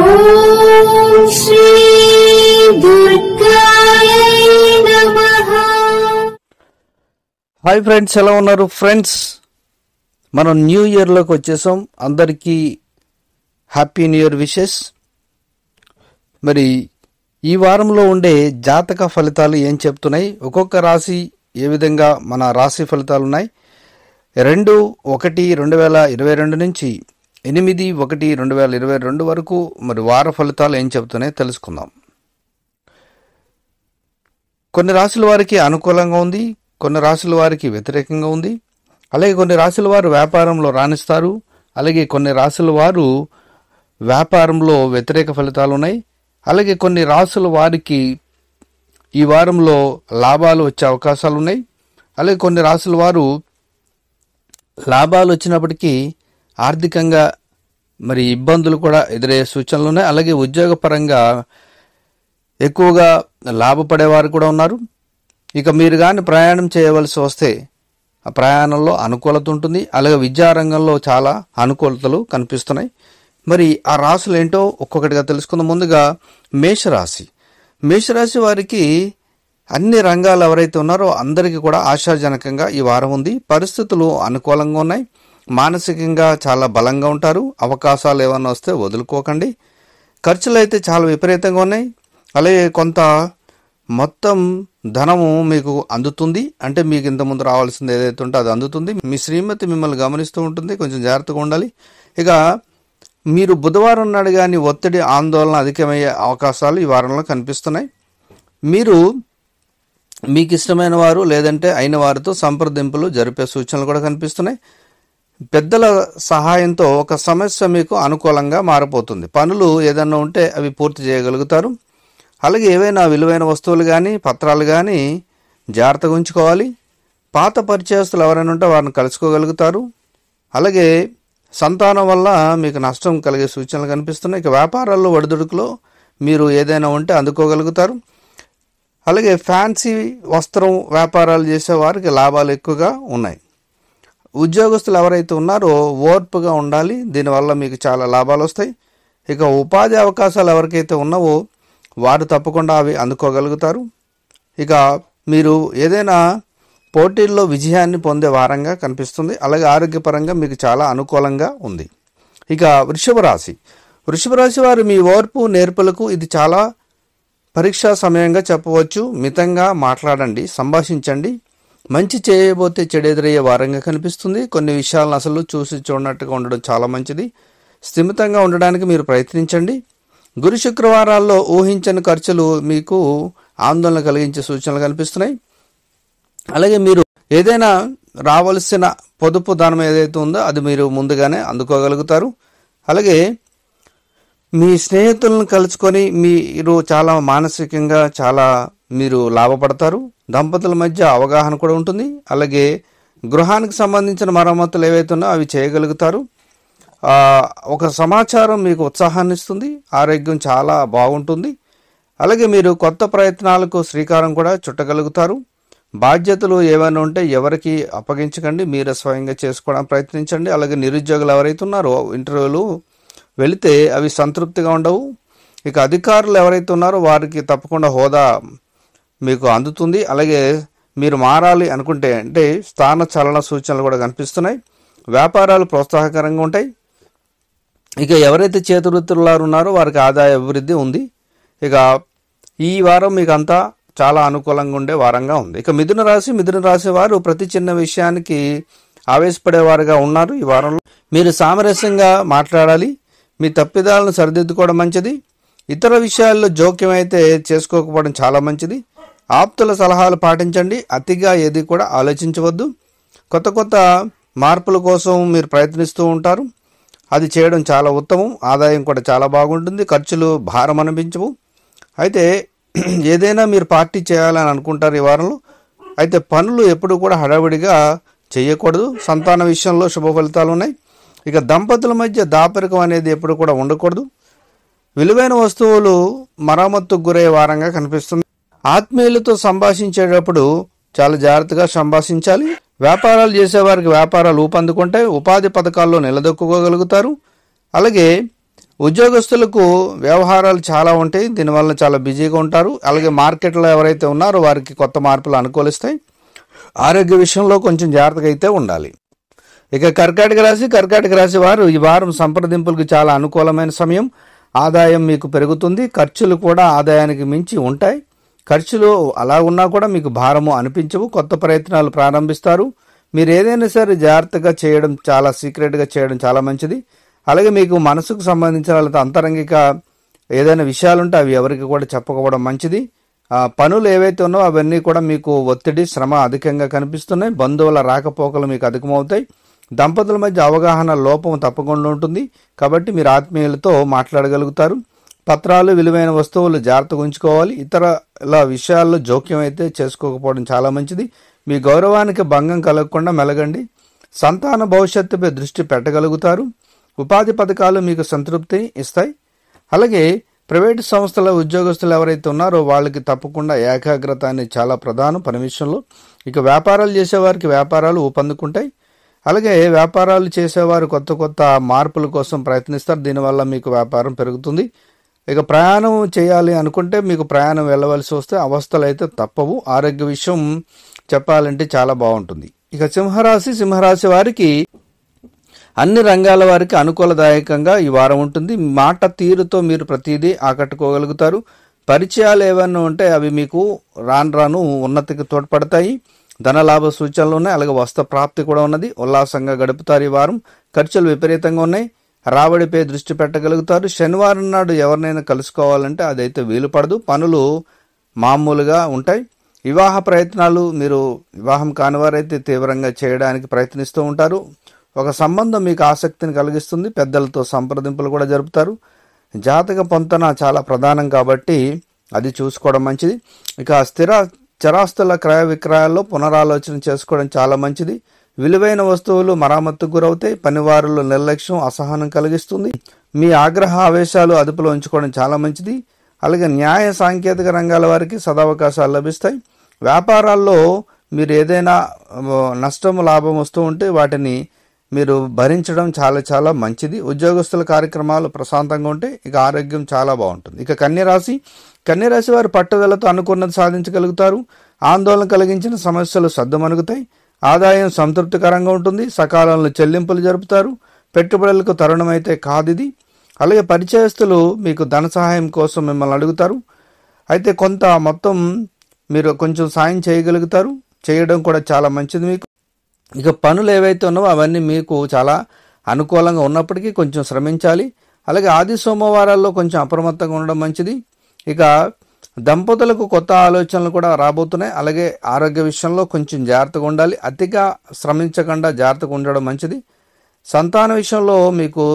ఓం శ్రీ దుర్గాయ నమః. Hi friends, ఎలా ఉన్నారు ఫ్రెండ్స్? మనం న్యూ ఇయర్లోకి వచ్చేసాం. అందరికీ హ్యాపీ న్యూ ఇయర్ విషెస్. మరి ఈ వారంలో ఉండే జాతక ఫలితాలు ఏం చెప్తున్నాయి, ఒక్కొక్క రాశి ఏ విధంగా మన రాశి ఫలితాలు ఉన్నాయి, 2/1/2022 నుంచి 8/1/2022 వరకు మరి వార ఫలితాలు ఏం చెప్తున్నాయి తెలుసుకుందాం. కొన్ని రాశుల వారికి అనుకూలంగా ఉంది, కొన్ని రాశుల వారికి వ్యతిరేకంగా ఉంది. అలాగే కొన్ని రాశుల వారు వ్యాపారంలో రాణిస్తారు, అలాగే కొన్ని రాశుల వారు వ్యాపారంలో వ్యతిరేక ఫలితాలు ఉన్నాయి. అలాగే కొన్ని రాశుల వారికి ఈ వారంలో లాభాలు వచ్చే అవకాశాలు ఉన్నాయి. అలాగే కొన్ని రాశుల వారు లాభాలు వచ్చినప్పటికీ ఆర్థికంగా మరి ఇబ్బందులు కూడా ఎదురయ్యే సూచనలు ఉన్నాయి. అలాగే ఉద్యోగపరంగా ఎక్కువగా లాభపడేవారు కూడా ఉన్నారు. ఇక మీరు కానీ ప్రయాణం చేయవలసి వస్తే ఆ ప్రయాణంలో అనుకూలత ఉంటుంది. అలాగే విద్యారంగంలో చాలా అనుకూలతలు కనిపిస్తున్నాయి. మరి ఆ రాశులు ఏంటో ఒక్కొక్కటిగా తెలుసుకుందాం. ముందుగా మేషరాశి. మేషరాశి వారికి అన్ని రంగాలు ఎవరైతే ఉన్నారో అందరికీ కూడా ఆశాజనకంగా ఈ వారం ఉంది. పరిస్థితులు అనుకూలంగా ఉన్నాయి. మానసికంగా చాలా బలంగా ఉంటారు. అవకాశాలు ఏమన్నా వస్తే వదులుకోకండి. ఖర్చులు అయితే చాలా విపరీతంగా ఉన్నాయి. అలాగే కొంత మొత్తం ధనము మీకు అందుతుంది. అంటే మీకు ఇంతకుముందు రావాల్సింది ఏదైతే ఉంటే అది అందుతుంది. మీ శ్రీమతి మిమ్మల్ని గమనిస్తూ ఉంటుంది, కొంచెం జాగ్రత్తగా ఉండాలి. ఇక మీరు బుధవారం నాడు కానీ ఒత్తిడి ఆందోళన అధికమయ్యే అవకాశాలు ఈ వారంలో కనిపిస్తున్నాయి. మీరు మీకు ఇష్టమైన వారు లేదంటే అయిన వారితో సంప్రదింపులు జరిపే సూచనలు కూడా కనిపిస్తున్నాయి. పెద్దల సహాయంతో ఒక సమస్య మీకు అనుకూలంగా మారిపోతుంది. పనులు ఏదన్నా ఉంటే అవి పూర్తి చేయగలుగుతారు. అలాగే ఏవైనా విలువైన వస్తువులు కానీ పత్రాలు కానీ జాగ్రత్తగా ఉంచుకోవాలి. పాత పరిచయస్తులు ఎవరైనా ఉంటే వారిని కలుసుకోగలుగుతారు. అలాగే సంతానం వల్ల మీకు నష్టం కలిగే సూచనలు కనిపిస్తున్నాయి. ఇక వ్యాపారాల్లో ఒడిదుడుకులో మీరు ఏదైనా ఉంటే అందుకోగలుగుతారు. అలాగే ఫ్యాన్సీ వస్త్రం వ్యాపారాలు చేసే వారికి లాభాలు ఎక్కువగా ఉన్నాయి. ఉద్యోగస్తులు ఎవరైతే ఉన్నారో ఓర్పుగా ఉండాలి, దీనివల్ల మీకు చాలా లాభాలు వస్తాయి. ఇక ఉపాధి అవకాశాలు ఎవరికైతే ఉన్నావో వారు తప్పకుండా అవి అందుకోగలుగుతారు. ఇక మీరు ఏదైనా పోటీల్లో విజయాన్ని పొందే వారంగా కనిపిస్తుంది. అలాగే ఆరోగ్యపరంగా మీకు చాలా అనుకూలంగా ఉంది. ఇక వృషభ రాశి. వృషభ రాశి వారు మీ ఓర్పు నేర్పులకు ఇది చాలా పరీక్షా సమయంగా చెప్పవచ్చు. మితంగా మాట్లాడండి, సంభాషించండి. మంచి చేయబోతే చెడెదురయ్యే వారంగా కనిపిస్తుంది. కొన్ని విషయాలను అసలు చూసి చూడనట్టుగా ఉండడం చాలా మంచిది. స్థిమితంగా ఉండడానికి మీరు ప్రయత్నించండి. గురు శుక్రవారాల్లో ఊహించని ఖర్చులు మీకు ఆందోళన కలిగించే సూచనలు కనిపిస్తున్నాయి. అలాగే మీరు ఏదైనా రావాల్సిన పొదుపు ధనం ఏదైతే ఉందో అది మీరు ముందుగానే అందుకోగలుగుతారు. అలాగే మీ స్నేహితులను కలుసుకొని మీరు చాలా మానసికంగా చాలా మీరు లాభపడతారు. దంపతుల మధ్య అవగాహన కూడా ఉంటుంది. అలాగే గృహానికి సంబంధించిన మరమ్మతులు ఏవైతే ఉన్నాయో అవి చేయగలుగుతారు. ఒక సమాచారం మీకు ఉత్సాహాన్ని ఇస్తుంది. ఆరోగ్యం చాలా బాగుంటుంది. అలాగే మీరు కొత్త ప్రయత్నాలకు శ్రీకారం కూడా చుట్టగలుగుతారు. బాధ్యతలు ఏమైనా ఉంటే ఎవరికి అప్పగించకండి, మీరే స్వయంగా చేసుకోవడానికి ప్రయత్నించండి. అలాగే నిరుద్యోగులు ఎవరైతే ఉన్నారో ఇంటర్వ్యూలు వెళితే అవి సంతృప్తిగా ఉండవు. ఇక అధికారులు ఎవరైతే ఉన్నారో వారికి తప్పకుండా హోదా మీకు అందుతుంది. అలాగే మీరు మారాలి అనుకుంటే అంటే స్థాన చలన సూచనలు కూడా కనిపిస్తున్నాయి. వ్యాపారాలు ప్రోత్సాహకరంగా ఉంటాయి. ఇక ఎవరైతే చేతివృత్తులు ఉన్నారో వారికి ఆదాయ అభివృద్ధి ఉంది. ఇక ఈ వారం మీకు అంతా చాలా అనుకూలంగా ఉండే వారంగా ఉంది. ఇక మిథున రాశి వారు ప్రతి చిన్న విషయానికి ఆవేశపడేవారుగా ఉన్నారు. ఈ వారంలో మీరు సామరస్యంగా మాట్లాడాలి. మీ తప్పిదాలను సరిదిద్దుకోవడం మంచిది. ఇతర విషయాల్లో జోక్యం అయితే చేసుకోకపోవడం చాలా మంచిది. ఆప్తుల సలహాలు పాటించండి. అతిగా ఏది కూడా ఆలోచించవద్దు. కొత్త మార్పుల కోసం మీరు ప్రయత్నిస్తూ ఉంటారు. అది చేయడం చాలా ఉత్తమం. ఆదాయం కూడా చాలా బాగుంటుంది. ఖర్చులు భారం అనిపించవు. అయితే ఏదైనా మీరు పార్టీ చేయాలని అనుకుంటారు ఈ వారంలో. అయితే పనులు ఎప్పుడు కూడా హడావిడిగా చేయకూడదు. సంతాన విషయంలో శుభ ఫలితాలు ఉన్నాయి. ఇక దంపతుల మధ్య దాపరికం అనేది ఎప్పుడు కూడా ఉండకూడదు. విలువైన వస్తువులు మరమ్మతుకు గురయ్యే వారంగా కనిపిస్తుంది. ఆత్మీయులతో సంభాషించేటప్పుడు చాలా జాగ్రత్తగా సంభాషించాలి. వ్యాపారాలు చేసేవారికి వ్యాపారాలు ఊపందుకుంటాయి. ఉపాధి పథకాల్లో నిలదొక్కుకోగలుగుతారు. అలాగే ఉద్యోగస్తులకు వ్యవహారాలు చాలా ఉంటాయి, దీనివల్ల చాలా బిజీగా ఉంటారు. అలాగే మార్కెట్లో ఎవరైతే ఉన్నారో వారికి కొత్త మార్పులు అనుకూలిస్తాయి. ఆరోగ్య విషయంలో కొంచెం జాగ్రత్తగా అయితే ఉండాలి. ఇక కర్కాటక రాశి వారు ఈ వారం సంప్రదింపులకు చాలా అనుకూలమైన సమయం. ఆదాయం మీకు పెరుగుతుంది, ఖర్చులు కూడా ఆదాయానికి మించి ఉంటాయి. ఖర్చులు అలా ఉన్నా కూడా మీకు భారము అనిపించవు. కొత్త ప్రయత్నాలు ప్రారంభిస్తారు. మీరు ఏదైనా సరే జాగ్రత్తగా చేయడం, చాలా సీక్రెట్గా చేయడం చాలా మంచిది. అలాగే మీకు మనసుకు సంబంధించిన అంతరంగిక ఏదైనా విషయాలుంటే అవి ఎవరికి కూడా చెప్పకపోవడం మంచిది. పనులు ఏవైతే ఉన్నావో అవన్నీ కూడా మీకు ఒత్తిడి, శ్రమ అధికంగా కనిపిస్తున్నాయి. బంధువుల రాకపోకలు మీకు అధికమవుతాయి. దంపతుల మధ్య అవగాహన లోపం తప్పకుండా ఉంటుంది, కాబట్టి మీరు ఆత్మీయులతో మాట్లాడగలుగుతారు. పత్రాలు, విలువైన వస్తువులు జాగ్రత్తగా ఉంచుకోవాలి. ఇతరుల విషయాల్లో జోక్యం అయితే చేసుకోకపోవడం చాలా మంచిది. మీ గౌరవానికి భంగం కలగకుండా మెలగండి. సంతాన భవిష్యత్తుపై దృష్టి పెట్టగలుగుతారు. ఉపాధి పథకాలు మీకు సంతృప్తి ఇస్తాయి. అలాగే ప్రైవేటు సంస్థల ఉద్యోగస్తులు ఎవరైతే ఉన్నారో వాళ్ళకి తప్పకుండా ఏకాగ్రత అనేది చాలా ప్రధానం పని విషయంలో. ఇక వ్యాపారాలు చేసేవారికి వ్యాపారాలు ఊపందుకుంటాయి. అలాగే వ్యాపారాలు చేసేవారు కొత్త కొత్త మార్పుల కోసం ప్రయత్నిస్తారు. దీనివల్ల మీకు వ్యాపారం పెరుగుతుంది. ఇక ప్రయాణం చేయాలి అనుకుంటే మీకు ప్రయాణం వెళ్ళవలసి వస్తే అవస్థలు అయితే తప్పవు. ఆరోగ్య విషయం చెప్పాలంటే చాలా బాగుంటుంది. ఇక సింహరాశి వారికి అన్ని రంగాల వారికి అనుకూలదాయకంగా ఈ వారం ఉంటుంది. మాట తీరుతో మీరు ప్రతిదీ ఆకట్టుకోగలుగుతారు. పరిచయాలు ఏవన్నా ఉంటే అవి మీకు రాను ఉన్నతికి తోడ్పడతాయి. ధనలాభ సూచనలు ఉన్నాయి. అలాగే వస్త్ర ప్రాప్తి కూడా ఉన్నది. ఉల్లాసంగా గడుపుతారు ఈ వారం. ఖర్చులు విపరీతంగా ఉన్నాయి. రాబడిపై దృష్టి పెట్టగలుగుతారు. శనివారం నాడు ఎవరినైనా కలుసుకోవాలంటే అదైతే వీలు పడదు. పనులు మామూలుగా ఉంటాయి. వివాహ ప్రయత్నాలు మీరు వివాహం కానివారైతే తీవ్రంగా చేయడానికి ప్రయత్నిస్తూ ఉంటారు. ఒక సంబంధం మీకు ఆసక్తిని కలిగిస్తుంది. పెద్దలతో సంప్రదింపులు కూడా జరుపుతారు. జాతక పొంతన చాలా ప్రధానం కాబట్టి అది చూసుకోవడం మంచిది. ఇక చరాస్తుల క్రయ విక్రయాల్లో పునరాలోచన చేసుకోవడం చాలా మంచిది. విలువైన వస్తువులు మరామత్తుకు గురవుతాయి. పనివారులు నిర్లక్ష్యం అసహనం కలిగిస్తుంది. మీ ఆగ్రహ ఆవేశాలు అదుపులో ఉంచుకోవడం చాలా మంచిది. అలాగే న్యాయ సాంకేతిక రంగాల వారికి సదవకాశాలు లభిస్తాయి. వ్యాపారాల్లో మీరు ఏదైనా నష్టం లాభం వస్తూ ఉంటే వాటిని మీరు భరించడం చాలా చాలా మంచిది. ఉద్యోగస్తుల కార్యక్రమాలు ప్రశాంతంగా ఉంటే ఇక ఆరోగ్యం చాలా బాగుంటుంది. ఇక కన్యరాశి వారు పట్టుదలతో అనుకున్నది సాధించగలుగుతారు. ఆందోళన కలిగించిన సమస్యలు సద్దుమణుగుతాయి. ఆదాయం సంతృప్తికరంగా ఉంటుంది. సకాలంలో చెల్లింపులు జరుపుతారు. పెట్టుబడులకు తరుణం అయితే కాదిది. అలాగే పరిచయస్తులు మీకు ధన సహాయం కోసం మిమ్మల్ని అడుగుతారు. అయితే కొంత మొత్తం మీరు కొంచెం సాయం చేయగలుగుతారు. చేయడం కూడా చాలా మంచిది మీకు. ఇక పనులు ఏవైతే ఉన్నావో అవన్నీ మీకు చాలా అనుకూలంగా ఉన్నప్పటికీ కొంచెం శ్రమించాలి. అలాగే ఆది సోమవారాల్లో కొంచెం అప్రమత్తంగా ఉండడం మంచిది. ఇక దంపతులకు కొత్త ఆలోచనలు కూడా రాబోతున్నాయి. అలాగే ఆరోగ్య విషయంలో కొంచెం జాగ్రత్తగా ఉండాలి. అతిగా శ్రమించకుండా జాగ్రత్తగా ఉండడం మంచిది. సంతాన విషయంలో మీకు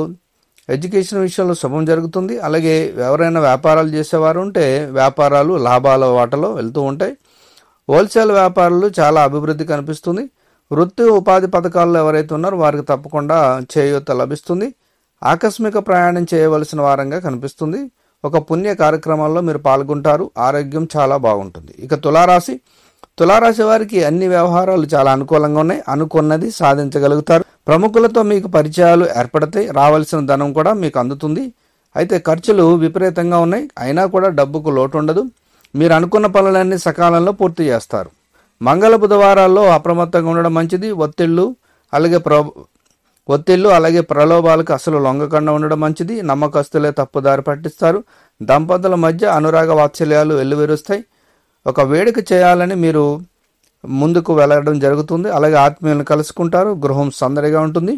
ఎడ్యుకేషన్ విషయంలో శుభం జరుగుతుంది. అలాగే ఎవరైనా వ్యాపారాలు చేసేవారు ఉంటే వ్యాపారాలు లాభాల వాటలో వెళ్తూ ఉంటాయి. హోల్సేల్ వ్యాపారాలు చాలా అభివృద్ధి కనిపిస్తుంది. వృత్తి ఉపాధి పథకాల్లో ఎవరైతే ఉన్నారో వారికి తప్పకుండా చేయూత లభిస్తుంది. ఆకస్మిక ప్రయాణం చేయవలసిన వారంగా కనిపిస్తుంది. ఒక పుణ్య కార్యక్రమాల్లో మీరు పాల్గొంటారు. ఆరోగ్యం చాలా బాగుంటుంది. ఇక తులారాశి వారికి అన్ని వ్యవహారాలు చాలా అనుకూలంగా ఉన్నాయి. అనుకున్నది సాధించగలుగుతారు. ప్రముఖులతో మీకు పరిచయాలు ఏర్పడతాయి. రావాల్సిన ధనం కూడా మీకు అందుతుంది. అయితే ఖర్చులు విపరీతంగా ఉన్నాయి. అయినా కూడా డబ్బుకు లోటు ఉండదు. మీరు అనుకున్న పనులన్నీ సకాలంలో పూర్తి చేస్తారు. మంగళ బుధవారాల్లో అప్రమత్తంగా ఉండడం మంచిది. ఒత్తిళ్లు అలాగే ప్రలోభాలకు అసలు లొంగకుండా ఉండడం మంచిది. నమ్మకస్తులే తప్పుదారి పట్టిస్తారు. దంపతుల మధ్య అనురాగ వాత్సల్యాలు వెల్లువిరుస్తాయి. ఒక వేడుక చేయాలని మీరు ముందుకు వెళ్ళడం జరుగుతుంది. అలాగే ఆత్మీయులను కలుసుకుంటారు. గృహం సందడిగా ఉంటుంది.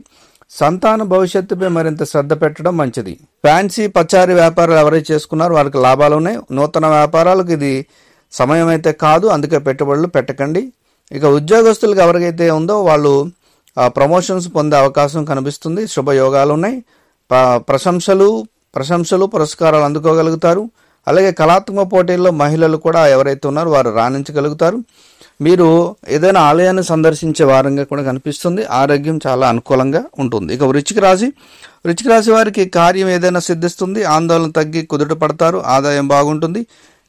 సంతాన భవిష్యత్తుపై మరింత శ్రద్ధ పెట్టడం మంచిది. ఫ్యాన్సీ పచారీ వ్యాపారాలు ఎవరైతే చేసుకున్నారో వారికి లాభాలు ఉన్నాయి. నూతన వ్యాపారాలకు ఇది సమయం అయితే కాదు, అందుకే పెట్టుబడులు పెట్టకండి. ఇక ఉద్యోగస్తులకు ఎవరికైతే ఉందో వాళ్ళు ప్రమోషన్స్ పొందే అవకాశం కనిపిస్తుంది. శుభయోగాలు ఉన్నాయి. ప్రశంసలు పురస్కారాలు అందుకోగలుగుతారు. అలాగే కళాత్మక పోటీల్లో మహిళలు కూడా ఎవరైతే ఉన్నారో వారు రాణించగలుగుతారు. మీరు ఏదైనా ఆలయాన్ని సందర్శించే వారంగా కూడా కనిపిస్తుంది. ఆరోగ్యం చాలా అనుకూలంగా ఉంటుంది. ఇక వృశ్చిక రాశి వారికి కార్యం ఏదైనా సిద్ధిస్తుంది. ఆందోళన తగ్గి కుదుట పడతారు. ఆదాయం బాగుంటుంది.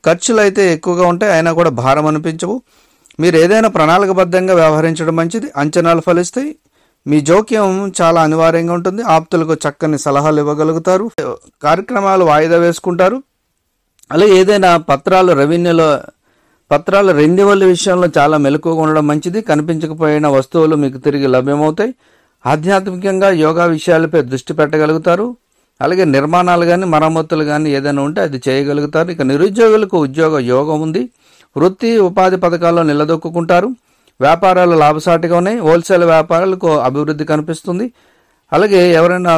ఖర్చులు అయితే ఎక్కువగా ఉంటాయి, అయినా కూడా భారం అనిపించవు. మీరు ఏదైనా ప్రణాళికబద్ధంగా వ్యవహరించడం మంచిది. అంచనాలు ఫలిస్తాయి. మీ జోక్యం చాలా అనివార్యంగా ఉంటుంది. ఆప్తులకు చక్కని సలహాలు ఇవ్వగలుగుతారు. కార్యక్రమాలు వాయిదా వేసుకుంటారు. అలాగే ఏదైనా పత్రాల రెన్యువల్ విషయంలో చాలా మెలకువగా ఉండడం మంచిది. కనిపించకపోయిన వస్తువులు మీకు తిరిగి లభ్యమవుతాయి. ఆధ్యాత్మికంగా యోగా విషయాలపై దృష్టి పెట్టగలుగుతారు. అలాగే నిర్మాణాలు కానీ మరమ్మతులు కానీ ఏదైనా ఉంటే అది చేయగలుగుతారు. ఇక నిరుద్యోగులకు ఉద్యోగ యోగం ఉంది. వృత్తి ఉపాధి పథకాల్లో నిలదొక్కుంటారు. వ్యాపారాలు లాభసాటిగా ఉన్నాయి. హోల్సేల్ వ్యాపారాలకు అభివృద్ధి కనిపిస్తుంది. అలాగే ఎవరైనా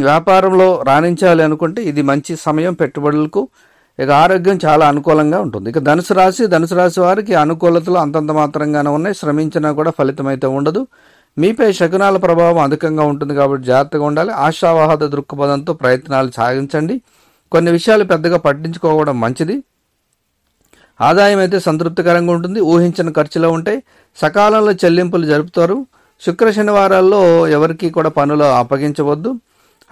వ్యాపారంలో రాణించాలి అనుకుంటే ఇది మంచి సమయం పెట్టుబడులకు. ఇక ఆరోగ్యం చాలా అనుకూలంగా ఉంటుంది. ఇక ధనుసు రాశి వారికి అనుకూలతలు అంతంత మాత్రంగానే ఉన్నాయి. శ్రమించినా కూడా ఫలితం అయితే ఉండదు. మీపై శకునాల ప్రభావం అధికంగా ఉంటుంది కాబట్టి జాగ్రత్తగా ఉండాలి. ఆశావాహద దృక్పథంతో ప్రయత్నాలు సాగించండి. కొన్ని విషయాలు పెద్దగా పట్టించుకోవడం మంచిది. ఆదాయం అయితే సంతృప్తికరంగా ఉంటుంది. ఊహించిన ఖర్చులో ఉంటాయి. సకాలంలో చెల్లింపులు జరుపుతారు. శుక్ర శనివారాల్లో ఎవరికి కూడా పనులు అప్పగించవద్దు.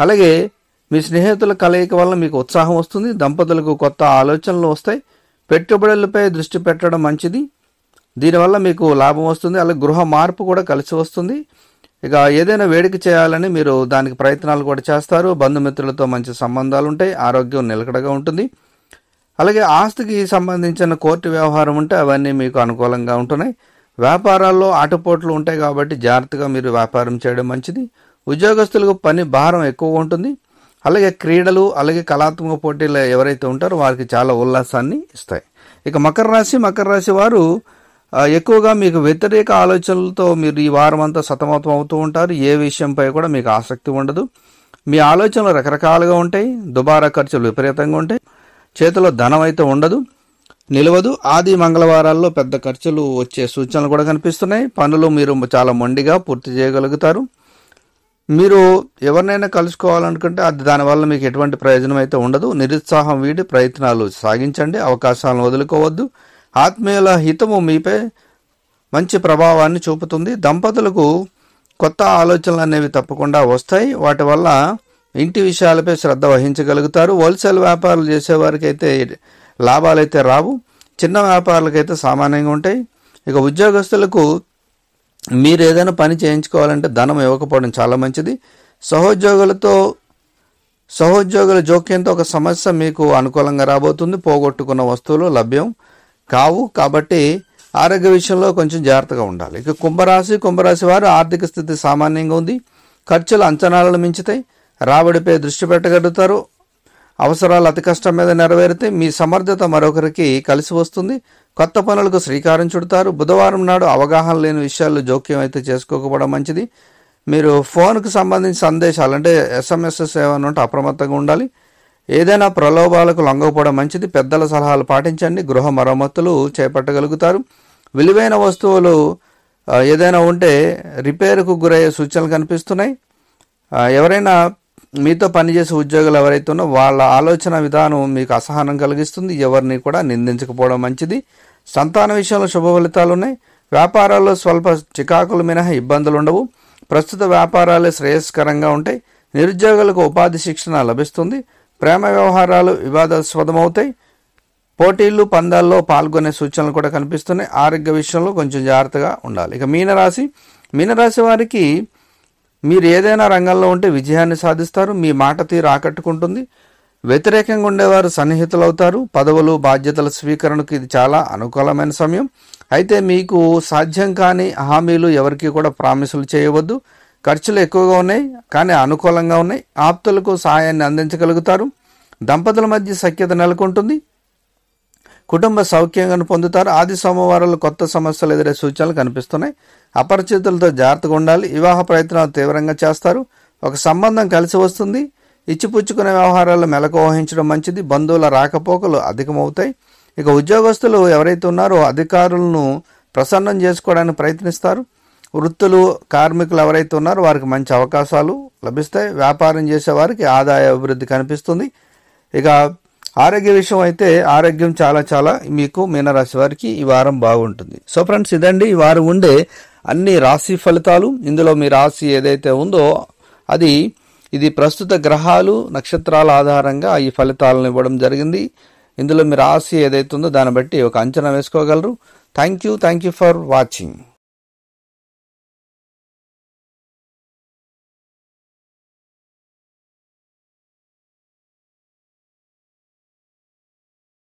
అలాగే మీ స్నేహితుల కలయిక వల్ల మీకు ఉత్సాహం వస్తుంది. దంపతులకు కొత్త ఆలోచనలు వస్తాయి. పెట్టుబడులపై దృష్టి పెట్టడం మంచిది. దీనివల్ల మీకు లాభం వస్తుంది. అలాగే గృహ మార్పు కూడా కలిసి వస్తుంది. ఇక ఏదైనా వేడుక చేయాలని మీరు దానికి ప్రయత్నాలు కూడా చేస్తారు. బంధుమిత్రులతో మంచి సంబంధాలు ఉంటాయి. ఆరోగ్యం నిలకడగా ఉంటుంది. అలాగే ఆస్తికి సంబంధించిన కోర్టు వ్యవహారం ఉంటే అవన్నీ మీకు అనుకూలంగా ఉంటున్నాయి. వ్యాపారాల్లో ఆటుపోట్లు ఉంటాయి కాబట్టి జాగ్రత్తగా మీరు వ్యాపారం చేయడం మంచిది. ఉద్యోగస్తులకు పని భారం ఎక్కువగా ఉంటుంది. అలాగే క్రీడలు అలాగే కళాత్మక పోటీలు ఎవరైతే ఉంటారో వారికి చాలా ఉల్లాసాన్ని ఇస్తాయి. ఇక మకర రాశి వారు ఎక్కువగా మీకు వ్యతిరేక ఆలోచనలతో మీరు ఈ వారం అంతా సతమతం అవుతూ ఉంటారు. ఏ విషయంపై కూడా మీకు ఆసక్తి ఉండదు. మీ ఆలోచనలు రకరకాలుగా ఉంటాయి. దుబారా ఖర్చులు విపరీతంగా ఉంటాయి. చేతిలో ధనం అయితే నిలవదు. ఆది మంగళవారాల్లో పెద్ద ఖర్చులు వచ్చే సూచనలు కూడా కనిపిస్తున్నాయి. పనులు మీరు చాలా మొండిగా పూర్తి చేయగలుగుతారు. మీరు ఎవరినైనా కలుసుకోవాలనుకుంటే అది దానివల్ల మీకు ఎటువంటి ప్రయోజనం అయితే ఉండదు. నిరుత్సాహం వీడి ప్రయత్నాలు సాగించండి. అవకాశాలను వదులుకోవద్దు. ఆత్మీయుల హితము మీపై మంచి ప్రభావాన్ని చూపుతుంది. దంపతులకు కొత్త ఆలోచనలు అనేవి తప్పకుండా వస్తాయి. వాటి వల్ల ఇంటి విషయాలపై శ్రద్ధ వహించగలుగుతారు. హోల్సేల్ వ్యాపారాలు చేసేవారికి అయితే లాభాలు అయితే రావు. చిన్న వ్యాపారాలకైతే సామాన్యంగా ఉంటాయి. ఇక ఉద్యోగస్తులకు మీరు ఏదైనా పని చేయించుకోవాలంటే ధనం ఇవ్వకపోవడం చాలా మంచిది. సహోద్యోగుల జోక్యంతో ఒక సమస్య మీకు అనుకూలంగా రాబోతుంది. పోగొట్టుకున్న వస్తువులు లభ్యం కావు కాబట్టి ఆరోగ్య విషయంలో కొంచెం జాగ్రత్తగా ఉండాలి. ఇక కుంభరాశి వారు ఆర్థిక స్థితి సామాన్యంగా ఉంది. ఖర్చులు అంచనాలను మించుతాయి. రాబడిపై దృష్టి పెట్టగలుగుతారు. అవసరాలు అతి కష్టం మీద నెరవేరితే మీ సమర్థత మరొకరికి కలిసి వస్తుంది. కొత్త పనులకు శ్రీకారం చుడతారు. బుధవారం నాడు అవగాహన లేని విషయాల్లో జోక్యం అయితే చేసుకోకపోవడం మంచిది. మీరు ఫోన్కు సంబంధించిన సందేశాలు అంటే SMS ఏమైనా ఉంటే అప్రమత్తంగా ఉండాలి. ఏదైనా ప్రలోభాలకు లొంగకపోవడం మంచిది. పెద్దల సలహాలు పాటించండి. గృహ మరమ్మతులు చేపట్టగలుగుతారు. విలువైన వస్తువులు ఏదైనా ఉంటే రిపేరుకు గురయ్యే సూచనలు కనిపిస్తున్నాయి. ఎవరైనా మీతో పనిచేసే ఉద్యోగులు ఎవరైతే ఉన్నో వాళ్ళ ఆలోచన విధానం మీకు అసహనం కలిగిస్తుంది. ఎవరిని కూడా నిందించకపోవడం మంచిది. సంతాన విషయంలో శుభ ఫలితాలు ఉన్నాయి. వ్యాపారాల్లో స్వల్ప చికాకులు మినహా ఇబ్బందులు ఉండవు. ప్రస్తుత వ్యాపారాలే శ్రేయస్కరంగా ఉంటాయి. నిరుద్యోగులకు ఉపాధి శిక్షణ లభిస్తుంది. ప్రేమ వ్యవహారాలు వివాదాస్పదమవుతాయి. పోటీలు పందాల్లో పాల్గొనే సూచనలు కూడా కనిపిస్తున్నాయి. ఆరోగ్య విషయంలో కొంచెం జాగ్రత్తగా ఉండాలి. ఇక మీనరాశి వారికి మీరు ఏదైనా రంగంలో ఉంటే విజయాన్ని సాధిస్తారు. మీ మాట తీరు ఆకట్టుకుంటుంది. వ్యతిరేకంగా ఉండేవారు సన్నిహితులవుతారు. పదవులు బాధ్యతల స్వీకరణకు ఇది చాలా అనుకూలమైన సమయం. అయితే మీకు సాధ్యం కాని హామీలు ఎవరికి కూడా ప్రామిసులు చేయవద్దు. ఖర్చులు ఎక్కువగా ఉన్నాయి కానీ అనుకూలంగా ఉన్నాయి. ఆప్తులకు సహాయాన్ని అందించగలుగుతారు. దంపతుల మధ్య సఖ్యత నెలకొంటుంది. కుటుంబ సౌఖ్యంగా పొందుతారు. ఆది సోమవారాలు కొత్త సమస్యలు ఎదురే సూచనలు కనిపిస్తున్నాయి. అపరిచితులతో జాగ్రత్తగా ఉండాలి. వివాహ ప్రయత్నాలు తీవ్రంగా చేస్తారు. ఒక సంబంధం కలిసి వస్తుంది. ఇచ్చిపుచ్చుకునే వ్యవహారాల్లో మెలకు వహించడం మంచిది. బంధువుల రాకపోకలు అధికమవుతాయి. ఇక ఉద్యోగస్తులు ఎవరైతే ఉన్నారో అధికారులను ప్రసన్నం చేసుకోవడానికి ప్రయత్నిస్తారు. వృత్తులు కార్మికులు ఎవరైతే ఉన్నారో వారికి మంచి అవకాశాలు లభిస్తాయి. వ్యాపారం చేసే వారికి ఆదాయ అభివృద్ధి కనిపిస్తుంది. ఇక ఆరోగ్య విషయం అయితే ఆరోగ్యం చాలా మీకు మీనరాశి వారికి ఈ వారం బాగుంటుంది. సో ఫ్రెండ్స్, ఇదండి ఈ వారం ఉండే అన్ని రాశి ఫలితాలు. ఇందులో మీ రాశి ఏదైతే ఉందో ఇది ప్రస్తుత గ్రహాలు నక్షత్రాల ఆధారంగా ఈ ఫలితాలను ఇవ్వడం జరిగింది. ఇందులో మీ రాశి ఏదైతే ఉందో దాన్ని బట్టి ఒక అంచనా వేసుకోగలరు. Thank you for watching.